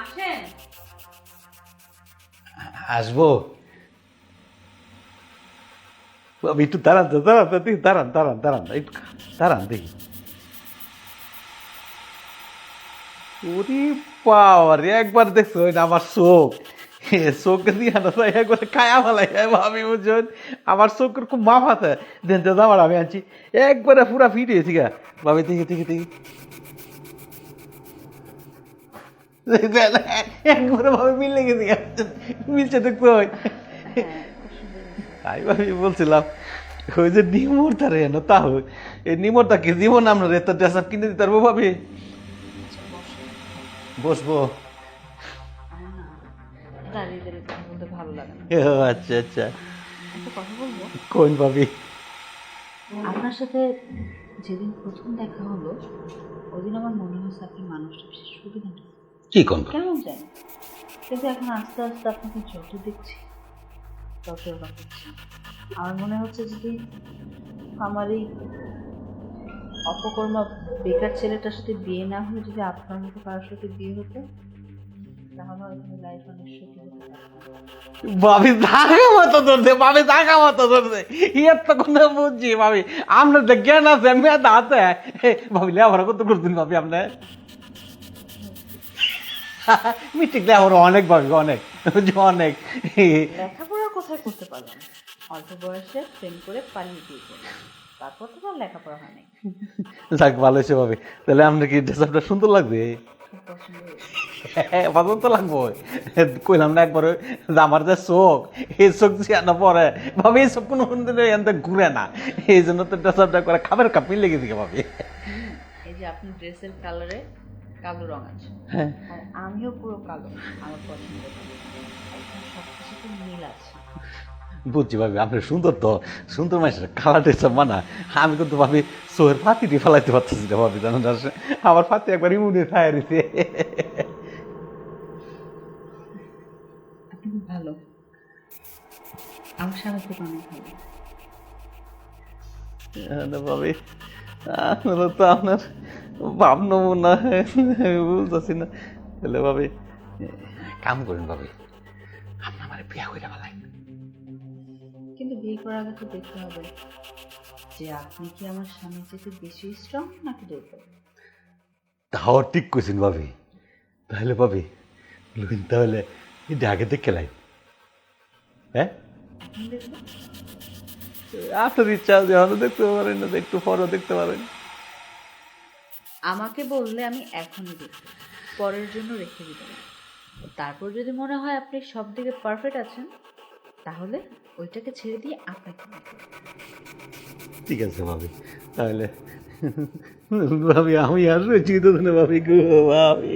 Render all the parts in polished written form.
আসেন। আসবো। আমি একটু দাঁড়ান তো, দাঁড়ান তো, দেখি, দাঁড়ান দাঁড়ান দাঁড়ান, একটু দাঁড়ান দেখি। ওরে বাবারে, একবার দেখছো ওই না আমার চোখ, চোখে দিয়ে না একবার খায়া ফেলাই ভাবি, বুঝছেন? আমার চোখের খুব মাপ আছে, দেন তো আমার আমি আনছি, একবারে পুরা ফিট হয়েছি গা। ভাবি দেখি দেখি দেখি, একবারে ভাবে মিলে গেছি গা। মিলছে দেখছো? হ্যাঁ, খুব সুন্দর হয়েছে। তাই ভাবি বলছিলাম, ওই যে নিমরটা রে না, তাও এই নিমরটা কি দিব না আমরা রেতার ড্রেস আপ কিনে দিতে পারবো ভাবি? আচ্ছা, বসেন। বসবো? আমার না দাঁড়িয়ে দাঁড়িয়ে কথা বলতে ভালো লাগে না। ও আচ্ছা আচ্ছা, একটা কথা বলবো? কোন ভাবি? আপনার সাথে যেদিন প্রথম দেখা হলো, ওদিন আমার মনে হয়েছে আপনি মানুষটা বেশি সুবিধা নেই, কি কোন? কেমন জানি। কিন্তু এখন আস্তে আস্তে আপনাকে যত দেখছি তত অবাক হচ্ছে। আমার মনে হচ্ছে যদি আমার এই অপকর্মা বেকার ছেলেটার সাথে বিয়ে না হয়ে যদি আপনার মতো কারোর সাথে বিয়ে হতো, তাহলে হয়তো লাইফ অনেক সুখী হতে পারত। ভাবি জাগা মতো ধরছে, ভাবি জাগা মতো ধরছে, ইয়ের তো কোনো বুঝছি ভাবি, আপনার তো জ্ঞান আছে, মেয়েটা আছে ভাবি, লেবার কত করছেন ভাবি আপনি? মিষ্টি লেবার অনেক ভাবি, অনেক অনেক। লেখাপড়া কোথায় করতে পারলাম? অল্প বয়সে প্রেম করে পালিয়ে দিয়েছে, তারপর তো আর লেখাপড়া হয় নাই। যাক, ভালো হয়েছে ভাবি। তাহলে আপনার কি ড্রেসআপটা সুন্দর লাগবে? খুব পছন্দ হয়েছে। পছন্দ তো লাগবো, কইলাম না একবার যে আমার যে চোখ, এই চোখ যে না পরে ভাবি, এই চোখ কোনো এনতে ঘুরে না, এই জন্য তো ড্রেসআপটা করে খাবার কাপ মিলে গেছে ভাবি। এই যে আপনি ড্রেসের কালারে কালো রং আছে, হ্যাঁ, আর আমিও পুরো কালো, আমার পছন্দ। একদম সব কিছুতে মিল আছে। বুঝছি ভাবি, আপনি সুন্দর তো, সুন্দর মানুষের কালার ড্রেসআপ মানা। আমি কিন্তু ভাবি চোখের ফাতিটি ফেলাইতে পারতেছি না ভাবি, জানো না? আমার ফাতি একবার ইমুনে খায় দিছে। আপনি খুব ভালো, আমার স্বামী খুব অনেক ভালো। ভাবি, আপনারা তো আপনার ভাব নমুনা বুঝতেছি না। তাহলে ভাবি কাম করেন ভাবি, আপনি আমার বিয়া করে ফেলাই। কিন্তু বিয়ে করার আগে তো দেখতে হবে যে আপনি কি আমার স্বামীর চেয়ে বেশি স্ট্রং নাকি দুর্বল। তাও ঠিক কইছেন ভাবি। তাহলে ভাবি লইন, তাহলে এটা আগে দেখে লাই। হ্যাঁ, এখন দেখবো? আপনার ইচ্ছা যখন দেখতে পারেন, না একটু পরও দেখতে পারেন। আমাকে বললে আমি এখনই দেখবো, পরের জন্য রেখে দিব না। তারপর যদি মনে হয় আপনি সব দিকে পারফেক্ট আছেন, তাহলে ওইটাকে ছেড়ে দিয়ে আপনাকে দেখবো। ঠিক আছে ভাবি, তাহলে ভাবি আমি আসবে চিন্তা না ভাবি গো, ভাবি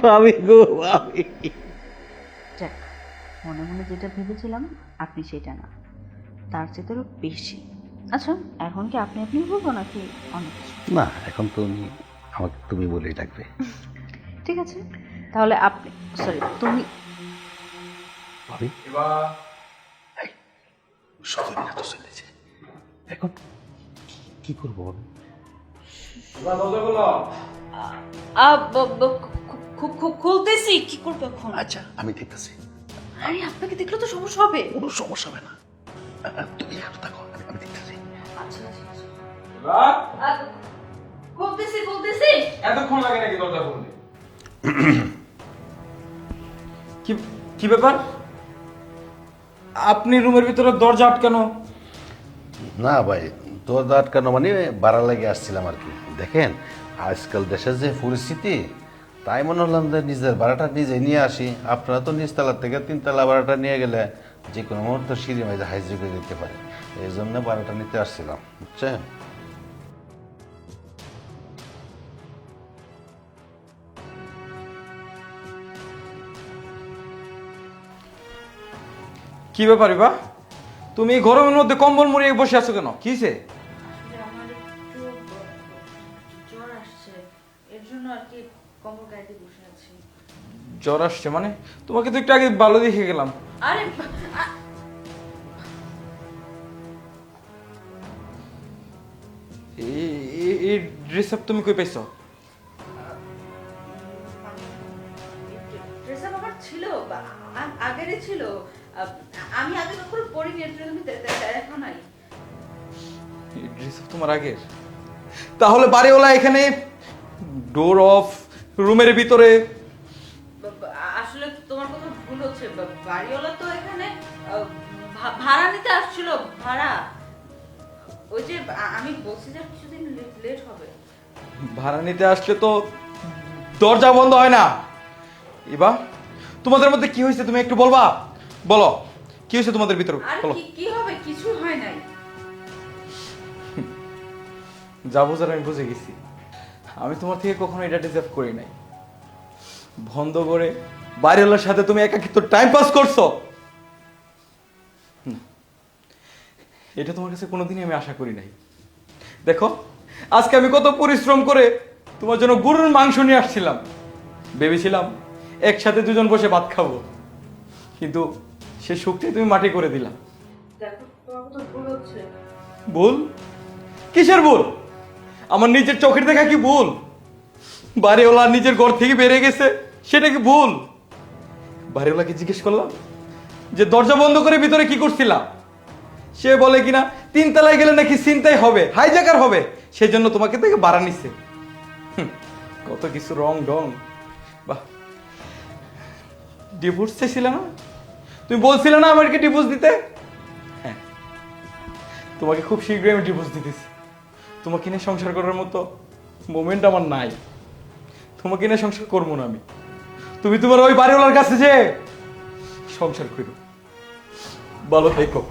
ভাবি গো ভাবি। যাক, মনে মনে যেটা ভেবেছিলাম আপনি সেটা না, তার চেয়ে তো বেশি। আচ্ছা, এখন কি আপনি আপনি বলবো নাকি অনেক কিছু? না, এখন তো উনি আমাকে তুমি বলেই ডাকবে। ঠিক আছে, তাহলে আপনি, সরি তুমি। ভাবি এই, সুযোগ না তো চলেছে, এখন কি করবো ভাবি? খুলতেছি, কি করবো এখন? আচ্ছা, আমি দেখতেছি, আরে আপনাকে দেখলে তো সমস্যা হবে। কোনো সমস্যা হবে না, তুমি এখানে থাকো, আমি দেখতেছি। আচ্ছা আচ্ছা আচ্ছা। এবার খুলতেছি। এতক্ষণ লাগে নাকি দরজা খুলতে? কি কি ব্যাপার? আপনি রুমের ভিতরে দরজা আটকানো? না ভাই, দরজা আটকানো মানে বাড়া লাগে আসছিলাম আর কি। দেখেন আজকাল দেশের যে পরিস্থিতি, তাই মনে হলাম যে নিজের ভাড়াটা নিজে নিয়ে আসি। আপনারা তো নিচতলা থেকে তিনতলা ভাড়াটা নিয়ে গেলে যে কোনো মুহূর্তে সিঁড়ি মাঝে হাইজে করে দিতে পারে, এই জন্য ভাড়াটা নিতে আসছিলাম, বুঝছেন? কি ব্যাপার বা? তুমি এই গরমের মধ্যে কম্বল মুড়িয়ে বসে আছো কেন? কিছে? আসলে আমার একটু জ্বর আসছে, এর জন্য আর কি কম্বল গায়ে বসে আছি। জ্বর আসছে মানে? তোমাকে তো একটু আগে ভালো দেখে গেলাম। আরে এই ড্রেস আপ তুমি কই পাইছো? ড্রেস ড্রেস আপ আমার ছিল, আগেরই ছিল। আমি আগে কখনো পরিনি, এর জন্য আমি দেখো নাই। এই ড্রেস তোমার আগের? তাহলে বাড়িওয়ালা এখানে ডোর অফ, রুমের ভিতরে। আসলে তোমার কথা ভুল হচ্ছে, বাড়িওয়ালা তো এখানে ভাড়া নিতে আসছিল, ভাড়া। ওই যে আমি বলছি যে কিছুদিন লেট হবে। ভাড়া নিতে আসলে তো দরজা বন্ধ হয় না। এবার তোমাদের মধ্যে কি হয়েছে তুমি একটু বলবা? বলো কি হয়েছে তোমাদের ভিতরে, আর বলো। কি হবে, কিছু হয় নাই। যা বোঝার আমি বুঝে গেছি। আমি তোমার থেকে কখনো এটা ডিজার্ভ করি নাই। বন্ধ করে বাড়িওয়ালার সাথে তুমি একাকিত্ব টাইম পাস করছো, এটা তোমার কাছে কোনোদিনই আমি আশা করি নাই। দেখো আজকে আমি কত পরিশ্রম করে তোমার জন্য গরুর মাংস নিয়ে আসছিলাম, ভেবেছিলাম একসাথে দুজন বসে ভাত খাবো, কিন্তু সে সুখটাই তুমি মাটি করে দিলা। দেখো তোমার কথা ভুল হচ্ছে। ভুল? কিসের ভুল? আমার নিজের চোখের দেখা কি ভুল? বাড়িওয়ালা নিজের ঘর থেকে বেরিয়ে গেছে, সেটা কি ভুল? বাড়িওয়ালাকে জিজ্ঞেস করলাম যে দরজা বন্ধ করে ভিতরে কি করছিলাম, সে বলে কিনা 3 তলায় গেলে নাকি চিন্তাই হবে, হাইজাকার হবে, সেই জন্য তোমাকে থেকে ভাড়া নিছে। কত কিছু রং ডং। বাহ, ডিভোর্স চাইছিলে না? তুমি বলছিলে না আমাকে ডিভোর্স দিতে? হ্যাঁ, তোমাকে খুব শীঘ্রই আমি ডিভোর্স দিতেছি। তোমাকে নিয়ে সংসার করার মতো মোমেন্ট আমার নাই। তোমাকে নিয়ে সংসার করবো না আমি। তুমি তোমার ওই বাড়িওয়ালার কাছে যে সংসার করো। ভালো থেকো।